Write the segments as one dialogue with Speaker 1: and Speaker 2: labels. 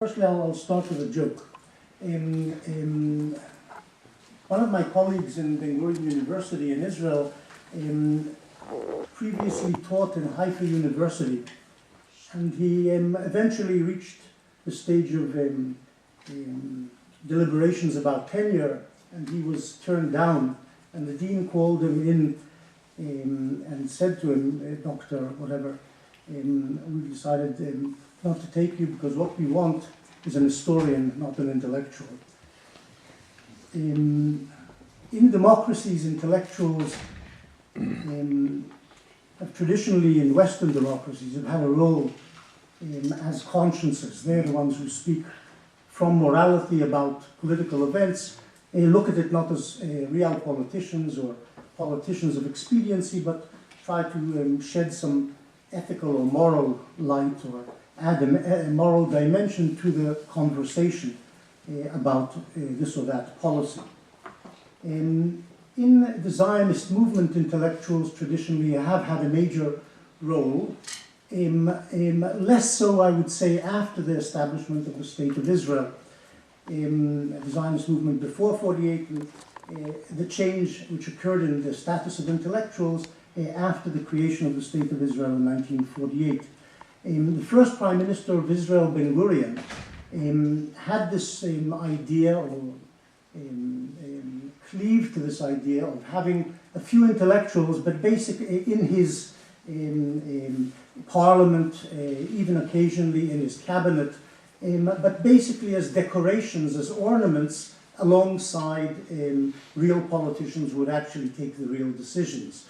Speaker 1: Firstly, I'll start with a joke. One of my colleagues in Ben Gurion University in Israel previously taught in Haifa University, and he eventually reached the stage of deliberations about tenure, and he was turned down, and the dean called him in and said to him, Doctor, whatever, we decided not to take you because what we want is an historian, not an intellectual. In democracies, intellectuals have traditionally, in Western democracies, have had a role as consciences. They're the ones who speak from morality about political events, look at it not as real politicians or politicians of expediency, but try to shed some ethical or moral light or add a moral dimension to the conversation about this or that policy. In the Zionist movement, intellectuals traditionally have had a major role, less so, I would say, after the establishment of the State of Israel. The Zionist movement before 48, the change which occurred in the status of intellectuals after the creation of the State of Israel in 1948. The first Prime Minister of Israel, Ben Gurion, had this idea, or cleaved to this idea of having a few intellectuals, but basically in his parliament, even occasionally in his cabinet, but basically as decorations, as ornaments, alongside real politicians who would actually take the real decisions.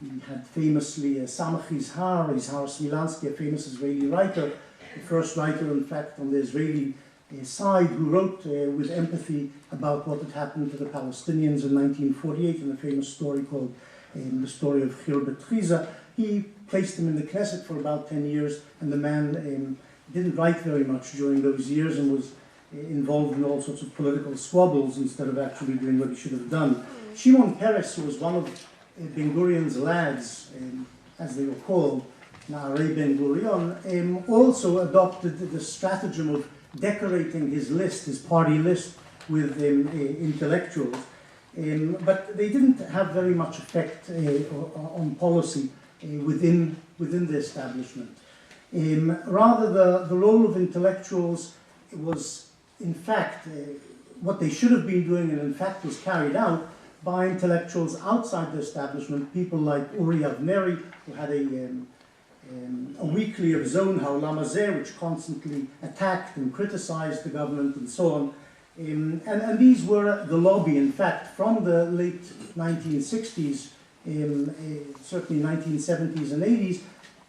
Speaker 1: We had famously Samach Yizhar Smilansky, a famous Israeli writer, the first writer, in fact, on the Israeli side, who wrote with empathy about what had happened to the Palestinians in 1948 in a famous story called the story of Khirbet Chiza. He placed him in the Knesset for about 10 years, and the man didn't write very much during those years and was involved in all sorts of political squabbles instead of actually doing what he should have done. Shimon Peres, who was one of Ben Gurion's lads, as they were called, Na'arei Ben Gurion, also adopted the stratagem of decorating his list, his party list, with intellectuals. But they didn't have very much effect on policy within the establishment. Rather, the role of intellectuals was, in fact, what they should have been doing, and in fact was carried out by intellectuals outside the establishment, people like Uri Avneri, who had a weekly of his own, Ha'olam Hazeh, which constantly attacked and criticized the government and so on. And these were the lobby, in fact, from the late 1960s, certainly 1970s and 80s.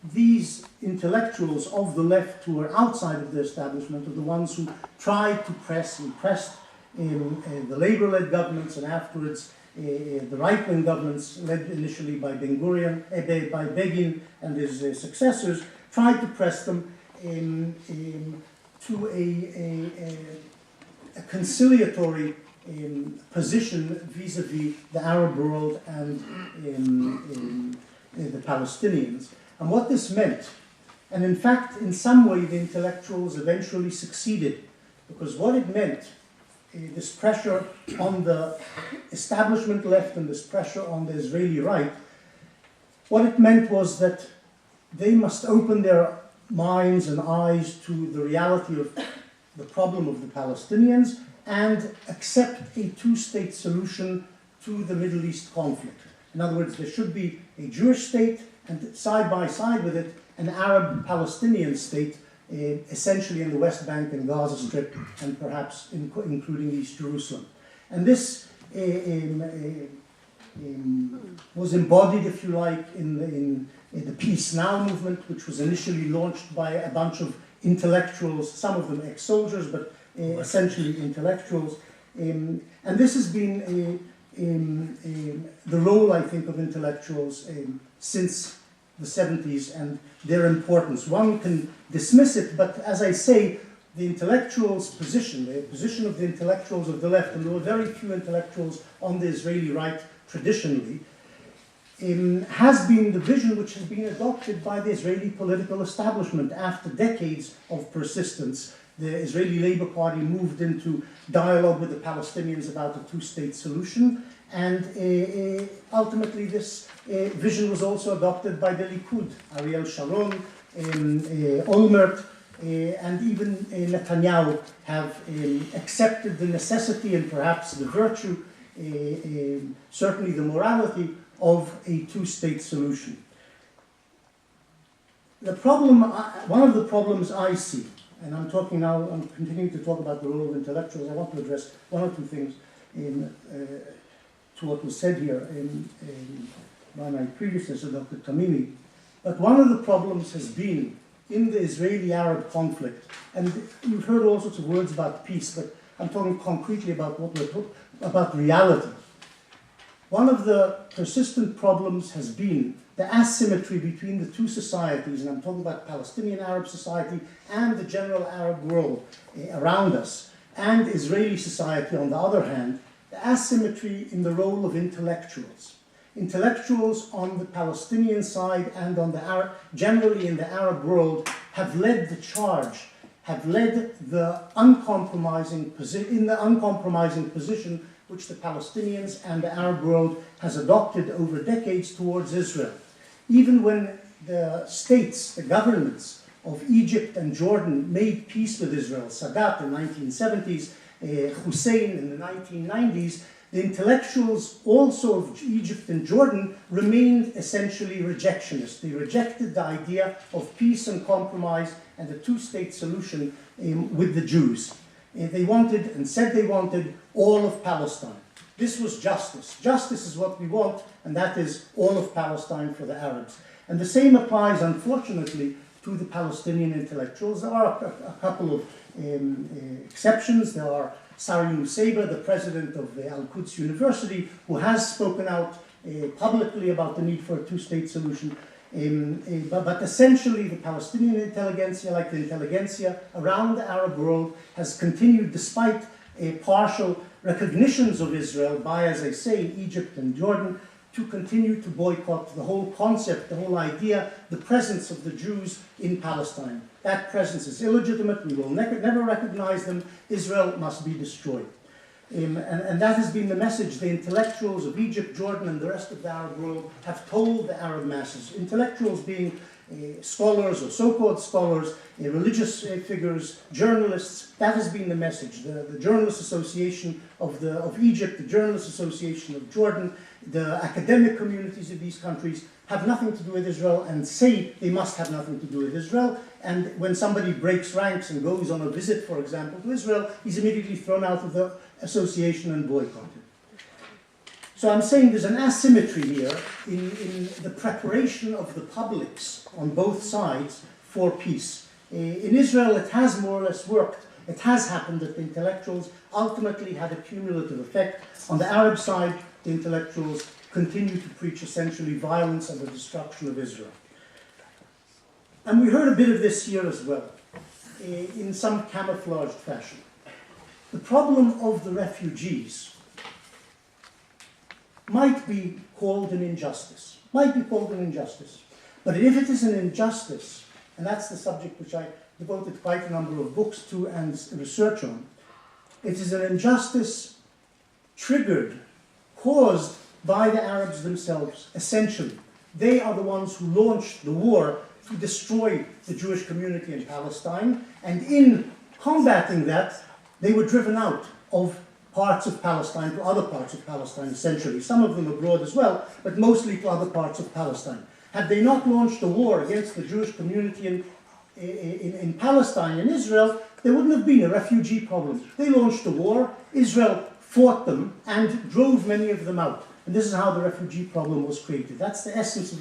Speaker 1: These intellectuals of the left who were outside of the establishment are the ones who tried to press and pressed the Labour-led governments, and afterwards the right-wing governments, led initially by Ben Gurion, by Begin and his successors, tried to press them to a conciliatory position vis-a-vis the Arab world and the Palestinians. And what this meant, and in fact, in some way, the intellectuals eventually succeeded, because what it meant, this pressure on the establishment left and this pressure on the Israeli right, what it meant was that they must open their minds and eyes to the reality of the problem of the Palestinians and accept a two-state solution to the Middle East conflict. In other words, there should be a Jewish state, and side by side with it, an Arab-Palestinian state, essentially in the West Bank and Gaza Strip, and perhaps including East Jerusalem. And this was embodied, if you like, in the Peace Now movement, which was initially launched by a bunch of intellectuals, some of them ex-soldiers, but essentially intellectuals. And this has been the role, I think, of intellectuals since the 70s and their importance. One can dismiss it, but as I say, the intellectuals' position, the position of the intellectuals of the left, and there were very few intellectuals on the Israeli right traditionally, has been the vision which has been adopted by the Israeli political establishment after decades of persistence. The Israeli Labour Party moved into dialogue with the Palestinians about a two-state solution, and ultimately this vision was also adopted by the Likud. Ariel Sharon, Olmert, and even Netanyahu have accepted the necessity and perhaps the virtue, certainly the morality, of a two-state solution. The problem, one of the problems I see, and I'm continuing to talk about the role of intellectuals. I want to address one or two things to what was said here by my predecessor, Dr. Tamimi. But one of the problems has been in the Israeli-Arab conflict, and you've heard all sorts of words about peace, but I'm talking concretely about about reality. One of the persistent problems has been the asymmetry between the two societies, and I'm talking about Palestinian Arab society and the general Arab world around us, and Israeli society on the other hand, the asymmetry in the role of intellectuals. Intellectuals on the Palestinian side and on the generally in the Arab world have led the charge, have led the uncompromising position which the Palestinians and the Arab world has adopted over decades towards Israel. Even when the states, the governments of Egypt and Jordan made peace with Israel, Sadat in the 1970s, Hussein in the 1990s, the intellectuals also of Egypt and Jordan remained essentially rejectionist. They rejected the idea of peace and compromise and a two-state solution with the Jews. They wanted and said they wanted all of Palestine. This was justice. Justice is what we want, and that is all of Palestine for the Arabs. And the same applies, unfortunately, to the Palestinian intellectuals. There are a couple of exceptions. There are Sari Nusseibeh, the president of Al-Quds University, who has spoken out publicly about the need for a two-state solution. But essentially, the Palestinian intelligentsia, like the intelligentsia around the Arab world, has continued, despite partial recognitions of Israel by, as I say, Egypt and Jordan, to continue to boycott the whole concept, the whole idea, the presence of the Jews in Palestine. That presence is illegitimate. We will never recognize them. Israel must be destroyed. And that has been the message the intellectuals of Egypt, Jordan, and the rest of the Arab world have told the Arab masses. Intellectuals being scholars or so-called scholars, religious figures, journalists. That has been the message. The Journalists Association of Egypt, the Journalists Association of Jordan, the academic communities of these countries have nothing to do with Israel and say they must have nothing to do with Israel. And when somebody breaks ranks and goes on a visit, for example, to Israel, he's immediately thrown out of the association and boycotted. So I'm saying there's an asymmetry here in the preparation of the publics on both sides for peace. In Israel, it has more or less worked. It has happened that the intellectuals ultimately had a cumulative effect. On the Arab side, the intellectuals continue to preach essentially violence and the destruction of Israel. And we heard a bit of this here as well, in some camouflaged fashion. The problem of the refugees might be called an injustice. But if it is an injustice, and that's the subject which I devoted quite a number of books to and research on, it is an injustice caused by the Arabs themselves, essentially. They are the ones who launched the war to destroy the Jewish community in Palestine, and in combating that, they were driven out of parts of Palestine to other parts of Palestine, essentially. Some of them abroad as well, but mostly to other parts of Palestine. Had they not launched a war against the Jewish community in Palestine and Israel, there wouldn't have been a refugee problem. They launched a war, Israel fought them, and drove many of them out. And this is how the refugee problem was created. That's the essence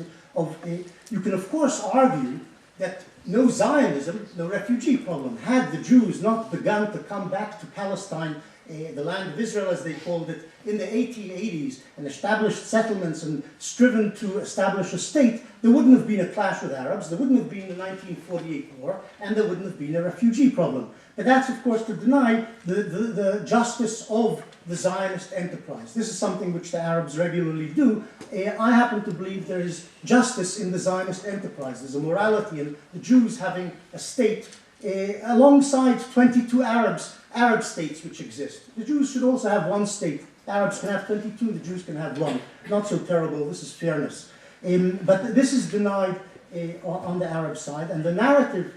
Speaker 1: you can, of course, argue that no Zionism, no refugee problem. Had the Jews not begun to come back to Palestine the land of Israel, as they called it, in the 1880s and established settlements and striven to establish a state, there wouldn't have been a clash with Arabs, there wouldn't have been the 1948 war, and there wouldn't have been a refugee problem. But that's, of course, to deny the justice of the Zionist enterprise. This is something which the Arabs regularly do. I happen to believe there is justice in the Zionist enterprise. There's a morality in the Jews having a state alongside 22 Arab states which exist. The Jews should also have one state. The Arabs can have 22, the Jews can have one. Not so terrible, this is fairness. But this is denied on the Arab side, and the narrative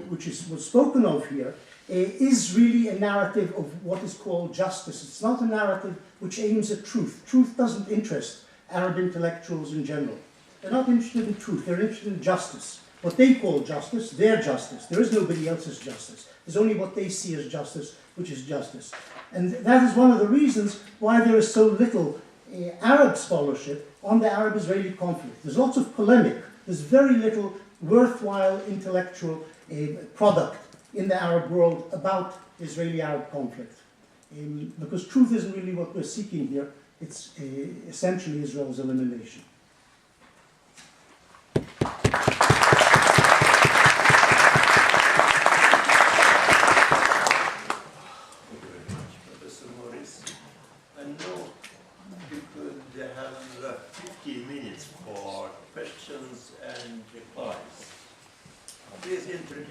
Speaker 1: which was spoken of here is really a narrative of what is called justice. It's not a narrative which aims at truth. Truth doesn't interest Arab intellectuals in general. They're not interested in truth, they're interested in justice. What they call justice, their justice. There is nobody else's justice. There's only what they see as justice, which is justice. And that is one of the reasons why there is so little Arab scholarship on the Arab-Israeli conflict. There's lots of polemic. There's very little worthwhile intellectual product in the Arab world about Israeli-Arab conflict. Because truth isn't really what we're seeking here. It's essentially Israel's elimination.
Speaker 2: Have 15 minutes for questions and replies. Please introduce.